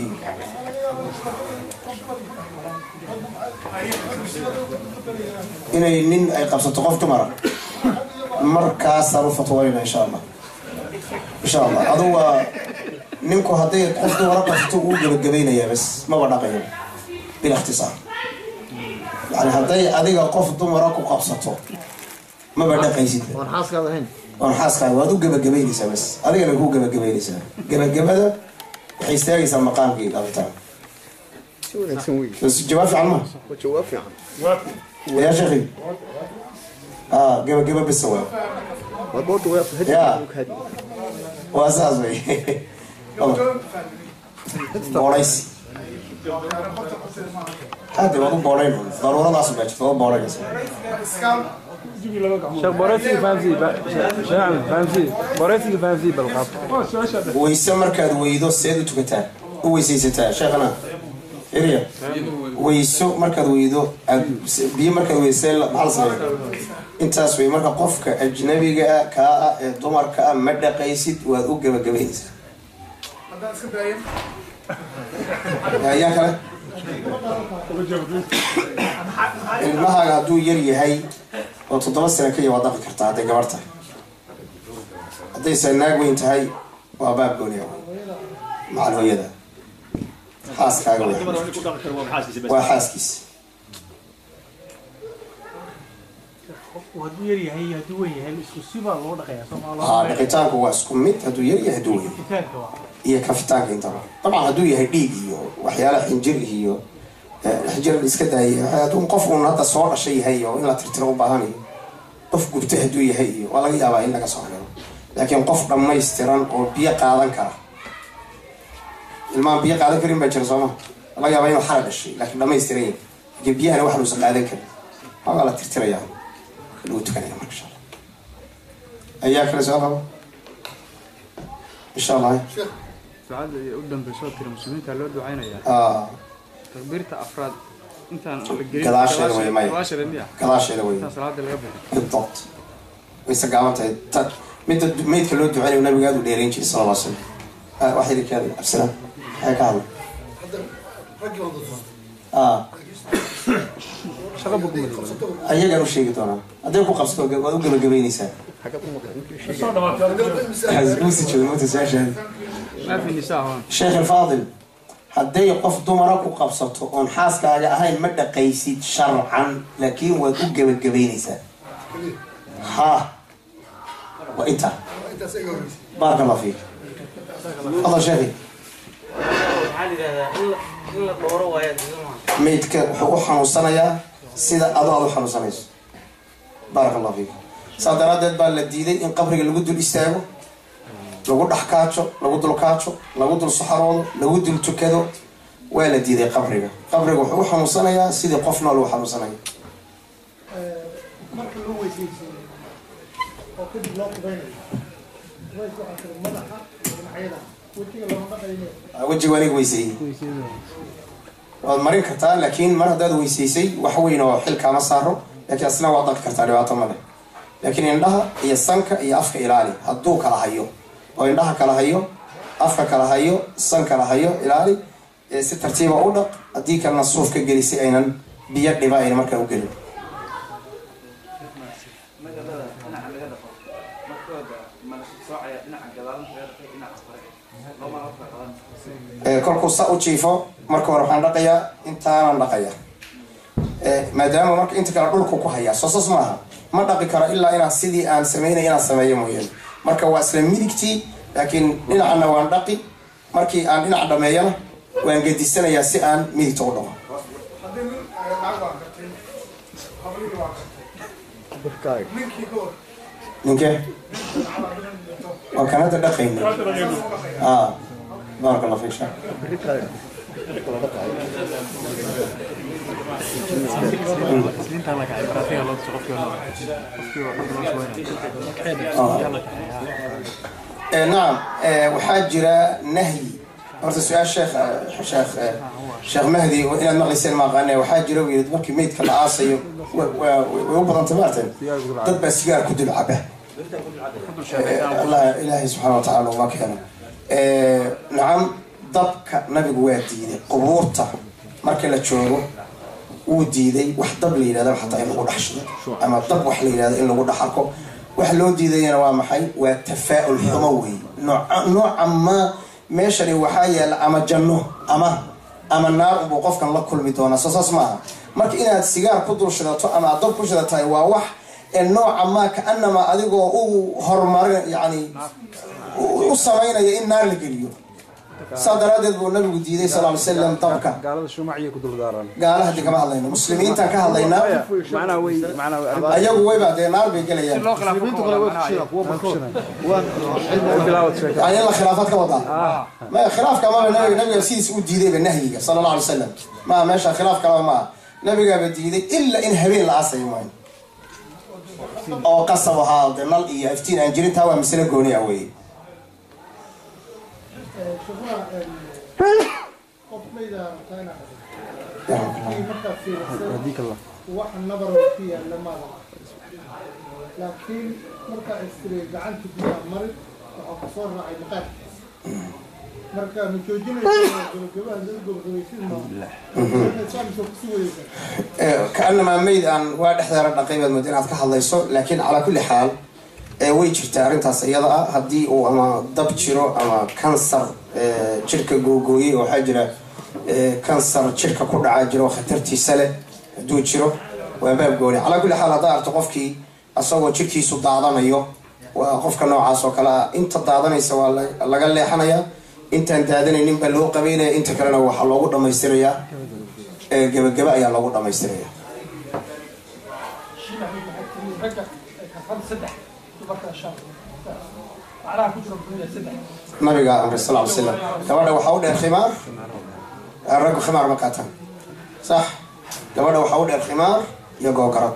إني نين أي قبضة تقف تمر مركز صرف طويلة إن شاء الله إن شاء الله هذا نمكو هذي قفت ورقة تقول بالجبين يا بس ما بنقيه بالاختصار يعني هذي قفت ورقة قبضته ما بنقيه زين ونحاسك هذا هين ونحاسك هذا جبين يسا بس هذي اللي هو جبين يسا جبين هذا حيستاهل يسمى مقام كي قبضته شو نسوي بس جواب في علمه وجواب في عم يا شيخي جبين بالسواب وبرضه ويا يا وأساسي بوريس هذا ما هو بوريس ضرورة ناس بيجي هو بوريس شيخ بوريسي فانزي شنو فانزي بوريسي فانزي بالقاب ويسمر كذا ويدو سيد تكتان ويسيستا شيخنا إريا ويسو مركز ويدو بي مركز ويسيل معلصة انت اسوي مركز قفك أجنبي كا دمر كا مدة قيسيد وذو جبينيس يا كلا المها قادو يري هاي وتتوسل كي وضع كرتا هذا جبرته هذا سناق وانت هاي وباب قولي مع الهيدا حاس كاغلي وحاسكيس وهدو يري هي هدوي هي السوسيبا لو دقيا سوما دقيتانك waa isku mid haduu yar yahay haduu iyo kafitaanka inta طبعا haduu yahay dhiig iyo waxyaalaha xinjir iyo xinjir iska daayay haduu qof uu hadda soo dhashay yahay oo in la tirtiro u baahan yahay qof gubta haduu yahay iyo waa laga yaabaa in laga soo helo laakiin qof dhammaystiran oo biyo qaadan kara ilmaan biyo qaadan karin baa jira Soomaa laga yaabaa inuu xal dhashay laakiin dhammaystiran yahay biyahana wax uu qaadan karin waa la tirtirayaa لو تكلم إن شاء الله أياك رسالة إن شاء الله سعد قدام بصوت المسلمين قالوا دعينا يا تكبيرة أفراد أنت كلاش ولا ماي كلاش ولا ماي صلاة الغبن بالضبط ويسقعمت ميت كلو دعينا والنبي قالوا ديرين شيء صلى الله عليه وسلم واحد كان السلام هيك هذا أيه قالوا شيء كتونا أديك وقفت وقالوا جبينيسا ما في نساء هون الشيخ الفاضل هدي يقف دمرك وقفصته ونحاسك على هاي المدة قيسيد شرعا لكن وقوق بالجبينيسا ها وإنت بارك الله فيك الله شيخي ميتك وحنوصنا يا سيدة أضاء وحنوصنا بارك الله فيك صادرات بال الديدي إن قبرك اللي قدوا الاستاغو لو قد حكاتشو لو قد الكاتشو لو قد الصحراء لو قد التكادو ولا ديدي قبرك وحوحة مصنعة سيدي قفنا لو حمصنعة marka loo weysaysiiyo oo kadib loo qubaynayo way ku xirtaan madaxa dhinacyada wajiga loo dhaqayo wajiga waniga weysay waad marin kartaa laakiin mar hadaad weysaysay wax weyn oo xilka ma saaro laakiin asna waad dhaqi kartaa dhibaato ma leh laakiin indhaha iyo sanka iyo afka ilaali hadduu kala hayo oo indhaha kala hayo afka kala hayo sanka kala hayo ilaali si tartiib ah u dhaq haddii kalena suufka gelisay aynan biyo dhiba ayna markaa u gelin kolkuu saa u jiifo marka hore waxaan dhaqayaa intaanan dhaqaya maadaama marka inta kale dhulku ku hayaa soosas maaha ma dhaqi karo ilaa inaan sidii aan sameynay inaan sameeyo mooyaan marka waa isla midigtii laakiin dhinacana waan dhaqi markii aan dhinac dhameeyana waan gedisanayaa si aan midigta u dhaqo ninkee وكان هذا دقيق بارك الله فيك نعم وحاجرة نهي ورد السؤال شيخ مهدي وإلى المغلسين ما غنى وحاجرة ويريد مركي ميت كالعاصي ويوبض انتبارتين ضد بسيار كدو العبه الله إلهي سبحانه وتعالى وما كان نعم ضبك نبي واديده قبورته marka la joogo uu diiday wax dab la yiraahdo xataa in lagu dhaxsho ama dab wax la yiraahdo in lagu dhaxarko wax loo diidayna waa maxay waa tafaa'ul xumawi nooc amma meeshani waxa yaala ama janno ama naar uu qofkan la kulmi doona saas maaha marka inaad sigaar ku dul shidato ama dab ku shidatay waa wax النوع ما كأنما أديكوا هرمار يعني وصمينا إن نار الجليو صدر هذا النبي الجديد صلى الله عليه وسلم طبقة قال شو معي كدول داران قال هذيك ما هذينا مسلمين تكه هذينا معنا أيوة وين بعد النار بيجي يعني الله خلافات كوضع ما خلاف كمان النبي السيد الجديد بالنهي صلى الله عليه وسلم ما ماشى خلاف كمان ما نبي قال الجديد إلا إن هبين العصر يومين أو قصة وهذا نال إيه أفتين أنجرين توا مثل قوني أوي. شوفنا قبل تانا هديك الله واحد نظر فيها لما لكن مركا استري جعلت فيها مرض وحصور راعي مقاد مركا متوجين كأنما ميد أن واحد حذر قيمة المدينة كحلا يسوع لكن على كل حال ويجي تعرفين سيادة هدي أو أما ضبط شرو أما كانسر شركة جوجوي وحجرة كانسر شركة كل عاجرة وخطرتي سلة دو شرو وباب جولي على كل حال هذا أرتقفكي أصور شركة صداعنا يو وقفك نوع عصو كلا أنت ضاعنا يسوى الله قال لي حنايا أنت هذين نبى له قبيلة أنت كلنا وحلا وقدر ما يستريا جب يا الله وقدر ما يستريا ما بقى أمر الصلاة والسلام كمان هو حول الخمار الرجل خمار مكاتم صح كمان هو حول الخمار يجوا قرط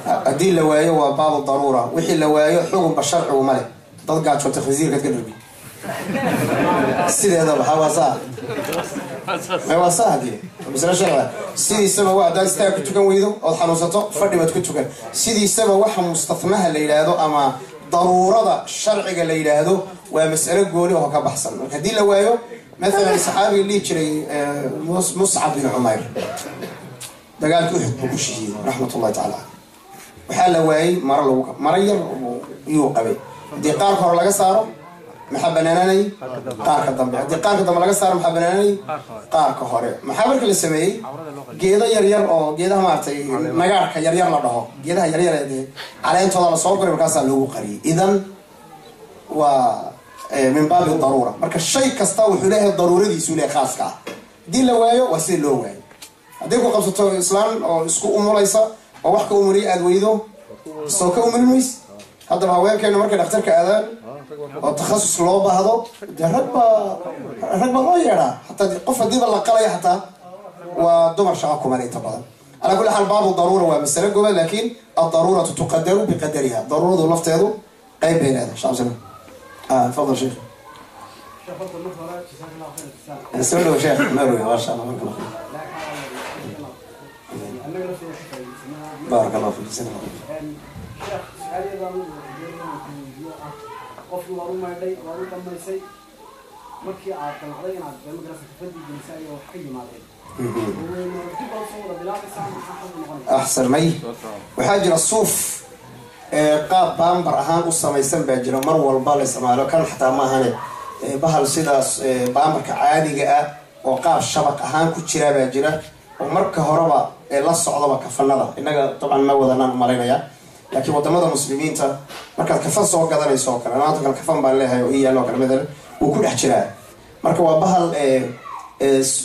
أدين لوايه وباب الضرورة وحي لوايه حكم بالشرع وملك ضد شو تخزير كتقلبي السيد هذا بحواساه ما هو صاحدي بس أنا شغله سيدي السبب واحد ده يستاهل كنت كم ويدو أو حنوسته فرد ما تكنت كم سيدي السبب واحد مستثناها اللي هذا أما ضرورة الشرع اللي هذا ومسألة قولي وهو كبحسن هدي لوايه مثلا الصحابي اللي يشري مصعب بن عمير ده قال كل حد بكشي رحمة الله تعالى وحال لواي مرير يوقبي دي قارك هو لقى صاروا محبناني قارك الضمبي دي قارك الضمبي لقى صار محبناني قارك هوري محبرك اللي سمي جيدا يرير أو جيدا مارتي نجارك يرير لده جيدا يرير دي على أنت الله صوبر بكاسة لو قري إذن ومن باب الضرورة مركز الشيء كستوي حلاه الضروري دي سولي خاصة دي لوايو وسيل لواي هذيك قصة الإسلام أو إسكو أمور ليس ووحكة أمري أدويدو سوك أمري ميس هذا الهواء كأنه مركز أخترك أذان والتخصص لوبة هذا رقبة غيرها حتى قفة دي بالله قليا حتى ودمر شعاكم عليه طبعا على كل حال بعض الضرورة ومسألة جوا لكن الضرورة تقدر بقدرها ضرورة ذو لفظ هذا قيب بين هذا شعب زمان تفضل شيخ نسأل له شيخ مروي ما شاء الله بارك الله فيك سلام qofkii waa u maydhay waa u dhammaysay markii aad damacday inaad madrasa kafadii jinsay oo wax ka yimaadeen أحسن مي وحاجة الصوف قاب بامبر أهان وسميسن باجر مر والبالس ما لو كان حتى ما هني بهالسيدا بامبر كعادي جاء وقاب شبك أهان كتير باجر ومرك هربا لا الصعوبة كفلنا إنك طبعا ما وذنا مرينا يا لكن وطمد المسلمين تا مرك كفن سوق هذا يسوق أنا أعتقد كفن بالله وهي لو كان مثلا وكل حجرة مرك وبهال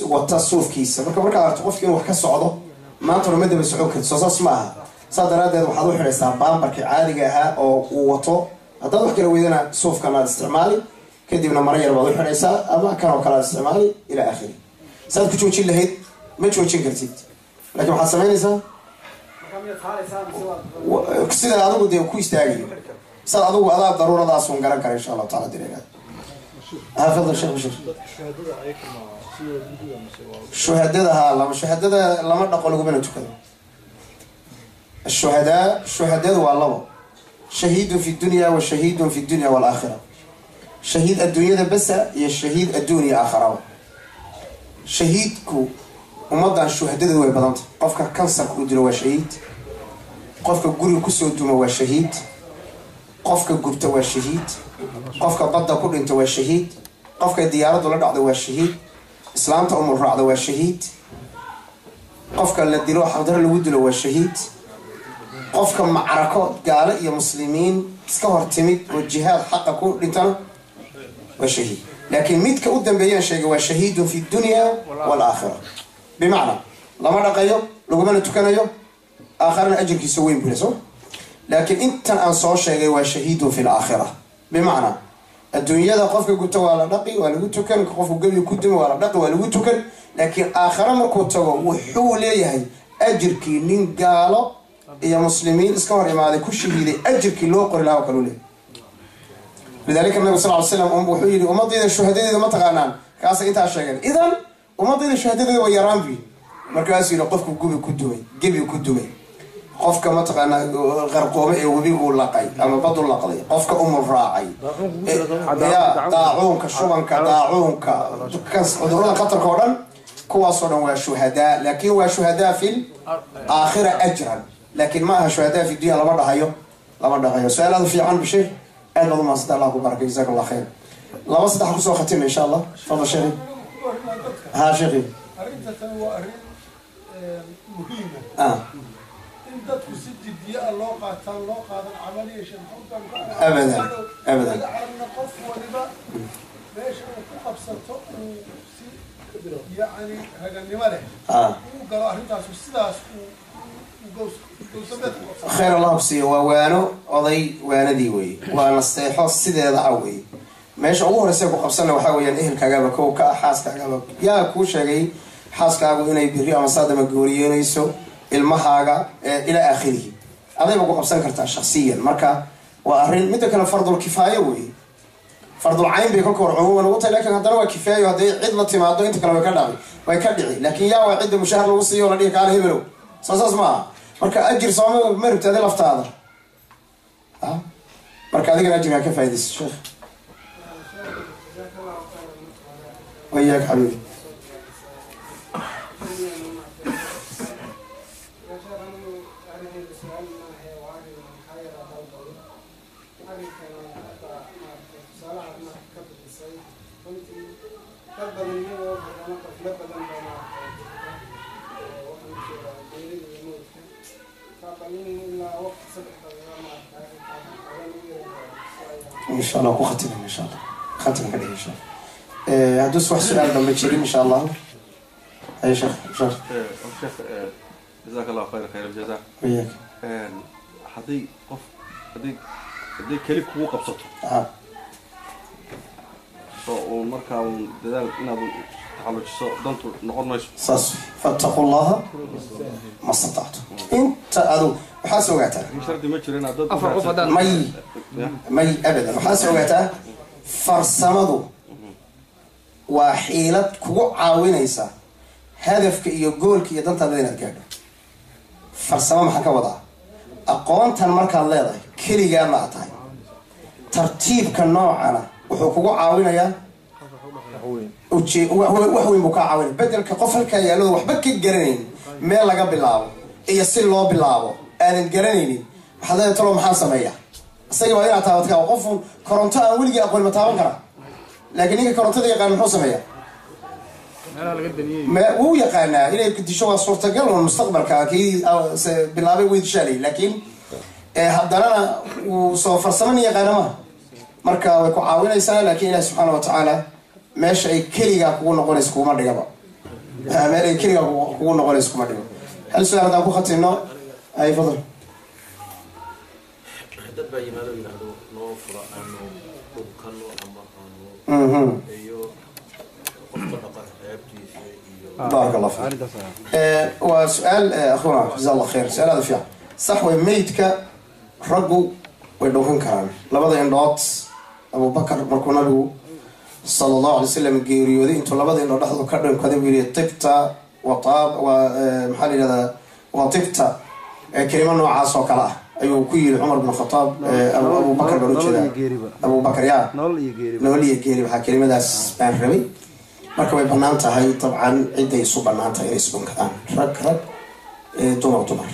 والتصوف كيس مرك أرتقف كين وحكي الصعوبة ما ترى مدة بسعوك تصاص معها صدر هذا وحضور حريصان بامبر كعادي جاء أو وطو هذا وحكي لو إذا صوف كان استعمالي كدي من مرير وحضور حريصان أما كانوا كلام استعمالي إلى آخره سأل كتوش اللي هيد ما تشوفين كرتيد لكن حسمين إنسان كسيد هذا بدي كويس تاجي سأل هذا هذا ضرورة ده أصلا قرن كره إن شاء الله تعالى ديننا هذا الشيخ بشر الشهداء لما الشهداء لما نقول بينهم كذا الشهداء والله شهيد في الدنيا وشهيد في الدنيا والآخرة شهيد الدنيا ده بس يا شهيد الدنيا آخرة شهيدكو ومضى الشهداء ذو بدنت قفك كنسر كودنا وشهيد قفك جوري كسر دوما وشهيد قفك جبت وشهيد قفك بدأ كل أنت وشهيد قفك ديارة ولا دعوة وشهيد إسلام تأمر رعدة وشهيد قفك الذي روح حضر الود له وشهيد قفك معركات قال يا مسلمين سكور تميت والجهاد حق كل أنت وشهيد لكن ميت كقدم بيان شيء وشهيد في الدنيا والآخرة بمعنى لما رقيه لو ما نتكلم آخرنا أجر كيسوين بلسه لكن أنت أنصار شيء وشهيد في الآخرة بمعنى الدنيا ذا قفك قلت ولا نقي ولا قلت كان قفك قبل يقدم ولا نقي ولا قلت كان لكن آخر ما كنت وحولي هي أجر كي نقاله يا مسلمين اسكار ما هذا كل شيء أجر كي لو قر لا وقالوا لي لذلك النبي صلى الله عليه وسلم أم بحيري ومضي الشهداء إذا ما تغنان كاس أنت عشان إذا ومضي الشهداء ويران في مركز إلى قفك قبل يقدمي قفك ما تغنى غرقومه وبيقول لقي أما بدو لقي قفك أم الراعي يا داعونك شوانك داعونك كنس ودرونا خطر كورن كواصلنا وشهداء لكن وشهداء في الآخرة أجرا لكن ما شهداء في الدنيا لما رأيه سؤال هذا في عن بشيء أهلا الله صدق الله وبارك جزاك الله خير الله صدق حكسوا ختمنا إن شاء الله تفضل شيخي ها شيخي مهمة أنت تسجل ديا الله قاتل الله قادر عملية شنحوك أبدا أبدا لأن قف ولبا ليش أنا قبصته يعني هذا النمره وقالوا أنت سداس خير الله بسي ووانو أضي واندي وي وأنا استيحوا السيدة ضعوي ماشي أول رسالة قبصنا وحاول ينهل كجابك هو كحاس كجابك يا كوش جاي حاس كجابك هنا يبري أما صادم الجوريين يسو المحاجة إلى آخره هذا يبقى قبصنا كرتا شخصيا مركا وأهرين متى كان فرض الكفاية وي فرض العين بيكون عموما وقت لكن هذا هو كفاية وهذا عدة تماضي أنت كلام كذا ويكدعي لكن يا واحد مشاهر الوصية ولا ليك على هبلو صاص ما مركا أجر صامو مرت هذا لفتاضر ها مركا هذا أجر كفاية الشيخ وياك حبيبي إن شاء الله وختم إن شاء الله ختم كده إن شاء الله هدوس واحد سؤال لما تشيلين إن شاء الله أي شيخ جزاك الله خير الجزاء هذه قف هذه كلك هو قبصته ومركا دلال إنه تعالوا دنت نقول صص فاتقوا الله ما استطعتم انت ادو حاسو غاتا مي ابدا حاسو غاتا فرسمدو وحيلة كو عاونيسا هدفك iyo goolka iyo dantaada inaad gaadho farsamo maxaa ka wadaa aqoontan markaad leedahay keligaa ma tahay tartiibka noocana wuxuu kugu caawinayaa wax weyn buu ka caawinaya bedelka qof halkaa yaalada waxba ka garanaynin meel laga bilaabo iyo si loo bilaabo aanan garanaynin waxaad leedahay talo maxaan sameeyaa isaga waa inaad taabatka qof koronto aan weligii aqoon ma taaban kara laakiin ninka korontada yaqaan muxuu sameeyaa ما هو يقانا إلى كديشوا صورة قال والمستقبل كأكيد بالله ويد شالي لكن هذانا وصوفر سمني يقانا ما مركا ويكعاون إنسان لكن الله سبحانه وتعالى ماشي كليا كون نقول اسكو ما دقابا ما كليا كون نقول اسكو ما دقابا هل سؤال هذا أبو خطينا أي فضل حدد بأي ماذا ينادو نوفر أنه بكنو أما بارك الله فيك. وسؤال أخونا جزاه الله خير سؤال هذا فيه صحوة ميتك رجو ويدوهن كلام لبضع النقط أبو بكر مركونا له صلى الله عليه وسلم جيري وذي أنتوا لبضع النقط لحظة كرم كذا بيري طبتا وطاب ومحل هذا وطبتا كلمة نوع عاصو كلا أيوة كوي عمر بن الخطاب أبو بكر بروتش أبو بكر يا نولي جيري كلمة ده سبان رمي marka way banaan tahay dabcan cid ay soo banaan tahay isku kadaan rag dumar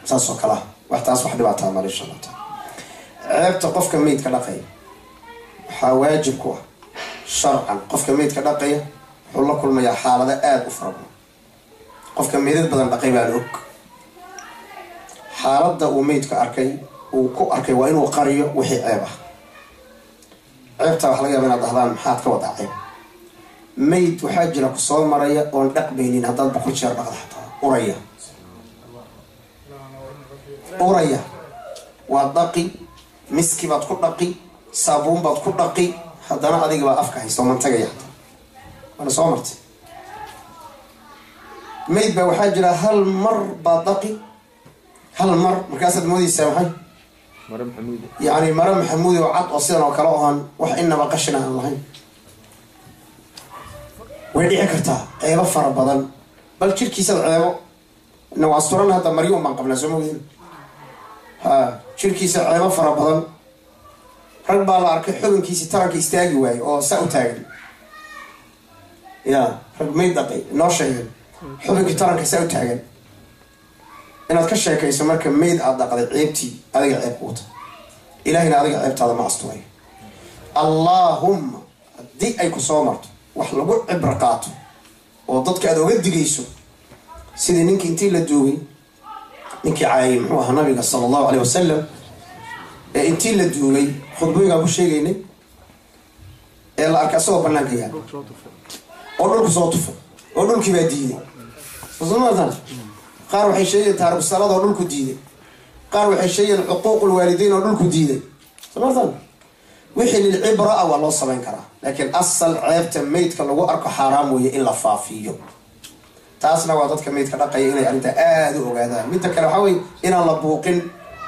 saasoo kala wax taas wax dhibaato ma leeyahay insha Allah ceebta qofka meedka dhaqay waxa waajib ku ah sharcan qofka meedka dhaqay wuxuu la kulmayaa xaalado aad u fara badan qofka meedad badan dhaqay baa og xaaladda uu meedka arkay uu ku arkay waa inuu qariyo wixii ceeb ah ceebta wax laga yaabaa inaad dhahdaan maxaad ka wada ceeb ميت وحاجة كسر مريا ونقق بينين هذا بقول شر بعض حتى أوريا والدقي مسكي بتكون دقي صابون بتكون دقي هذا أنا أديك بأفكار هيستو منتجي حتى أنا صامرت ميت بوحاجة هل مر بدقي هل مر مركز المودي السامحي مرم حمود يعني مرم حمودي وعط أصيرنا وكلاهن وحنا ما قشنا الله ويدي أكرتها عيبة فرب بدن بل شركي سد عيبة إنه أسطورنا هذا مريوم من قبل زموين شركي سد عيبة فرب بدن رب الله أرك حلم كيس ترك يستاجي ويا أو سأو تاجي يا رب ما يدقي ناشين حلم كي ترك سأو تاجي أنا أتكشف كيس مرك ميد أدق عيبتي هذا عيب قوت إلهنا هذا عيبت هذا ما أسطوري اللهم دي أي كسامرت wax lagu cibr qaato oo dadka aad uga digayso sidii ninkii intii la duugay ninkii caayay muxuu ahaa nabiga sallallahu alayhi wasallam ee intii la duugay khudbooyinka ku sheegaynay ee la arkay soo banaanka yahay oo dhulku soo tufay oo dhulkii baa diiday wasamadan qaar waxay sheegeen taariikh salaad oo dhulku diiday qaar waxay sheegeen xuquuqul waalidiin oo dhulku diiday wasamadan wixii lil cibra aw loo sameyn karaa laakiin asal ceebta meedka lagu arko xaraam weeye in la faafiyo taasna waa dadka meedka dhaqay inay arinta aad u ogaadaan mid kale waxa weey inaan la buuqin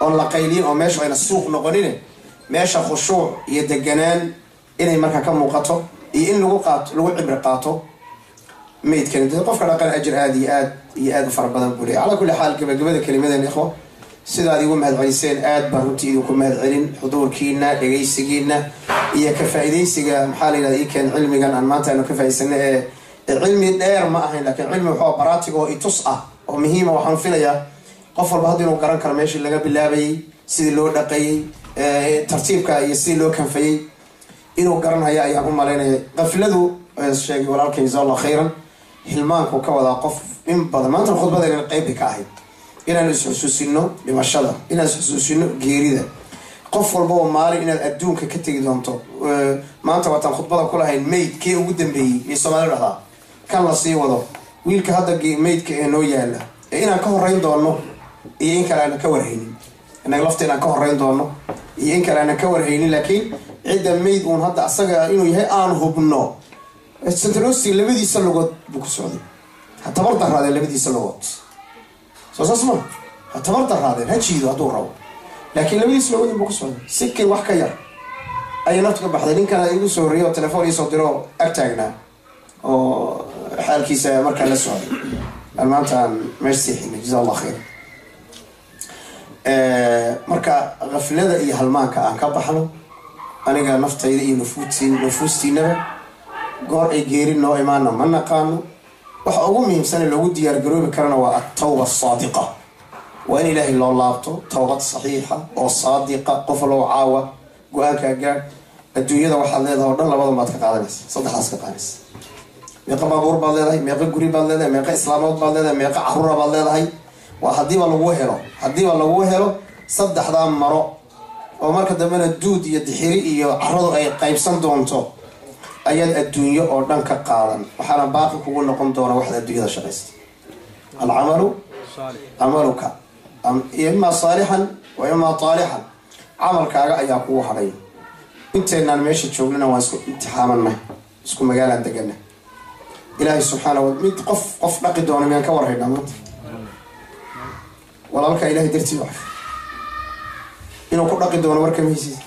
oo la qaylin oo meesha ayna suuq noqonin meesha khushuuc iyo deganaan inay marka ka muuqato iyo in lagu cibra qaato meedka inta qofka dhaqan ajir aad iyo aad far badan buu leeyahay ala kulli xaal gabagabada kalimadan ikhwa sidaad igu mahadceliseen aad baan runtii idinku mahadcelin xuduurkiina dhegaysigiina iyo ka faa'iidaysiga maxaa la yidhahdaa ikeen cilmigan aan maanta aynu ka faa'iidaysana ee cilmi dheer ma ahayn laakiin cilmi wuxuu baraatig oo itus ah oo muhiima waxaan filayaa qof walba haddii inuu garan karo meeshii laga bilaabayay sidii loo dhaqayay tartiibka iyo sidii loo kanfayay inuu garanaya ayaan u malaynaya qafladu sheegay walaalkay jazaa allah khayran hilmaanku ka wadaa qof in badan maanta khudbadayna qayb ka ahayd inaan isxusuusino dhimashada inaan isxusuusino geerida qof walba oo maalin inaad adduunka ka tegi doonto maanta waataan khudbada ku lahayn meydkii ugu dambeeyey ee Soomaaliya dhahdaa kan la sii wado wiilka hadda meydka ee noo yaala inaan ka horreyn doono iyo in kale aanan ka warhaynin innaga lafta inaan ka horreyn doono iyo in kale aanan ka warhaynin laakiin cidda mayd uun hadda asaga inuu yahay aan hubno santarosi labadiisa lugood buu ku socday ha tabar daraadeen labadiisa lugood soo saas ma ha tabar daraadeen ha jiido hadduu rabo laakiin labadiisa lugood buu ku socday sikay wax ka yar ayay naftu ka baxday ninkana igu soo horreeyay oo telefoon iisoo diro ag taagnaa oo xaalkiisa markaa la socday maantaan meesha siixinay jazaa allah khayr marka qaflada iyo halmaanka aan ka baxno aniga naftayda iyo nufuustiinaba goor ay geeri noo imaana ma naqaano waxa ugu muhiimsan loogu diyaargaroobi karana waa at-tawba as-saadiqa waa in ilaahay loo laabto tawbad saxiixa oo saadiqa qof loo caawa go-aanka gaar adduunyada waxaad leedahay oo dhan labada maad ka qaadanaysa saddexdaas ka qaadanaysa meeqa baabuur baad leedahay meeqa guri baad leedahay meeqa islaamood baad leedahay meeqa caruura baad leedahay waa haddiiba lagu helo saddexdaa maro oo marka dambena duud iyo dixiri iyo caradu ay qaybsan doonto ayaad adduunyo oo dhan ka qaadan waxaana baaqi kugu noqon doona waxaad adduunyada shaqaysta alcamalu camaluka imaa saalixan wa imaa taalixan camalkaaga ayaa kugu hadhay inteynaan meesha joognana waan isku imtixaamanay isku magaalaan degana ilaahay subxaanahu mid qof dhaqi doona miyaan ka warhaynaa maanta walaalka ilaahay dartii u cafi inuu ku dhaqi doono warka maysiis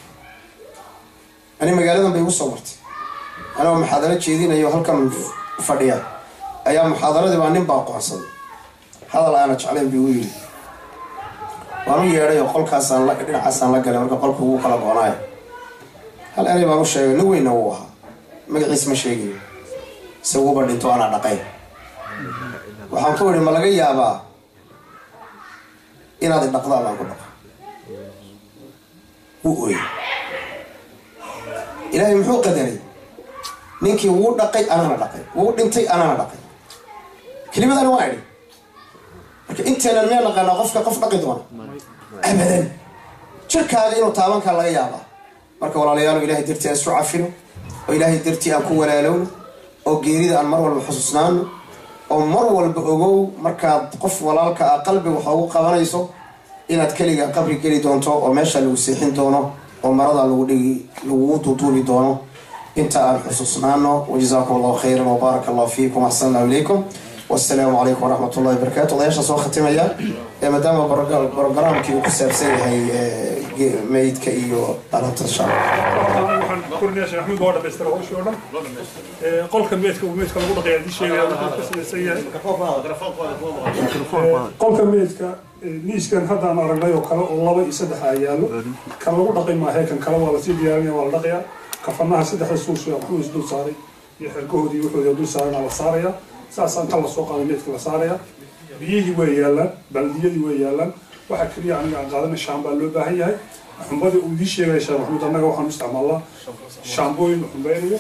ani magaaladan bay igu soo martay anoo muxaadaro jeedinayo halkan fadhiya ayaa muxaadaradii baa nin baa qoonsaday hadal aana jeclayn buu yidhi waan u yeedhay oo qolkaasaan dhinacaasaan la galay marka qolka ugu kala goonaayo hal eray baan u sheegay nin weyna wuu ahaa magaciis ma sheegayo isaguuba dhinto anaa dhaqayn waxaan ku idhi ma laga yaabaa inaad idhaqdaan baan ku dhaqa wuu ooyey ilaahay muxuu qadaray ninkii wuu dhaqay anana dhaqay wuu dhintay anana dhaqay kelimadani waa idhi marka inteenan meel naqaanaa qofka qof dhaqi doona abadan jirkaaga inuu taabankaa laga yaabaa marka walaalayaal ilaahay dartii aan isu cafino oo ilaahay dartii aan ku walaalowno oo geerida aan mar walba xusuusnaano oo mar walba ogow markaad qof walaalka ah qalbi waxa ugu qabanayso inaad keliga qabri geli doonto oo meesha lagu seexin doono oo marada lagu duuduubi doono inta aan xusuusnaano wajazaakum allahu khayran wabaaraka allahu fiikum axsana ilaykum والسلام عليكم ورحمة الله وبركاته الله يشهد صوت ختمية ما دام برنامج كي يكسر هي ميت كيو على الشعب. كل الناس يحمل قارة بيستروا شو ولا؟ قل كم ميت كم ميت كانوا بقى يعني شيء قل كم ميت نيش كان هذا أنا رجلي وكلا الله يسد حياله كانوا بقى ما هيك كانوا ولا سيد يعني ولا دقيا كفرناها سد حسوس وحوس دول صاري يحرقوه دي وحوس دول صاري على صارية ساسان كلا سوق على ميت كلا صارية بيجي ويالا بلدية ويالا واحد كريه عن قادم الشامبو اللي باهي حنبدأ ودي شيء يا شباب محمود أنا وحنا نستعمل شامبوين حنبينيه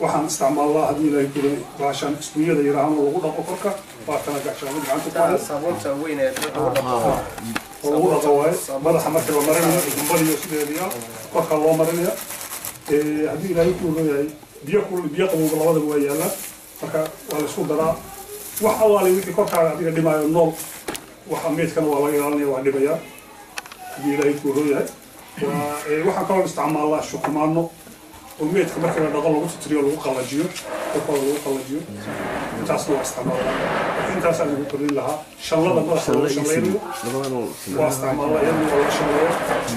وحنا نستعمل الله هذه اللي كده عشان اسميه ده يرعون الوجود أقوى بعدنا قاعد شغالين عن تقال صابون سوينا الوجود أقوى بدأ حمرك المرنة حنبدأ يسوي الرياء وك الله مرنة هذه اللي كده بيأكل بالغلط ويالا فك ولا شو درا وحوالي ويكي كوكا هذه اللي ما ينول وحميت كانوا والله يراني وعندي بيا دي لا يكون هي وحنا كنا نستعمل الله شكر مانو وميت كمان كنا نقول له تريو له قلاجيو وقال له قلاجيو تاسو استعمل انت اسال يقول لها شاء الله ما شاء الله واستعمل الله يوم ولا شاء الله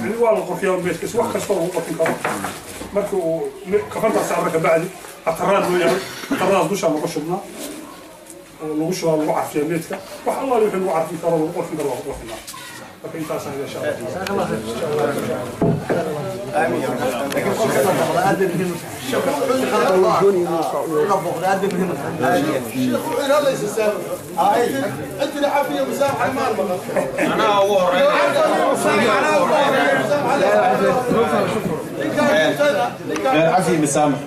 يعني والله قفيا ميت كس واخ كسو وقفين كار markuu kafanta saarka bacdi ataraan loo yahay ataraan dusha lagu shubnaa lagu shubaa lagu carfiyo meedka wax Allah wuxuu lagu carfi karo lagu qofin karo qofina marka intaas ayaa insha Allah آمين لكن كل خطأ هذا مهم شكرا الله ربك هذا مهم شيخ هذا ليس سبب أنت العافية مسامحة ما أنا هو عافية مسامحة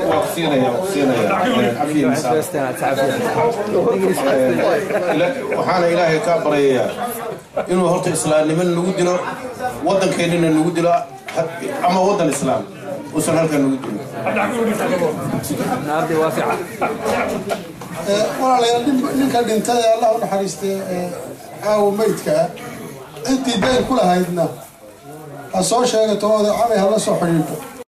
وقصينا عافية مسامحة وحانا إلهي كابرية إنه هرت إسلام لمن نقدر وطن كيننا نقدر أما وطن إسلام وصل هلك نقدر. نعم دي واسعة. walaalayaal ninka dhintay Allah u naxariistay aaw meydka intii dayn ku lahaydna ha soo sheegato oo camay hala soo xiriirto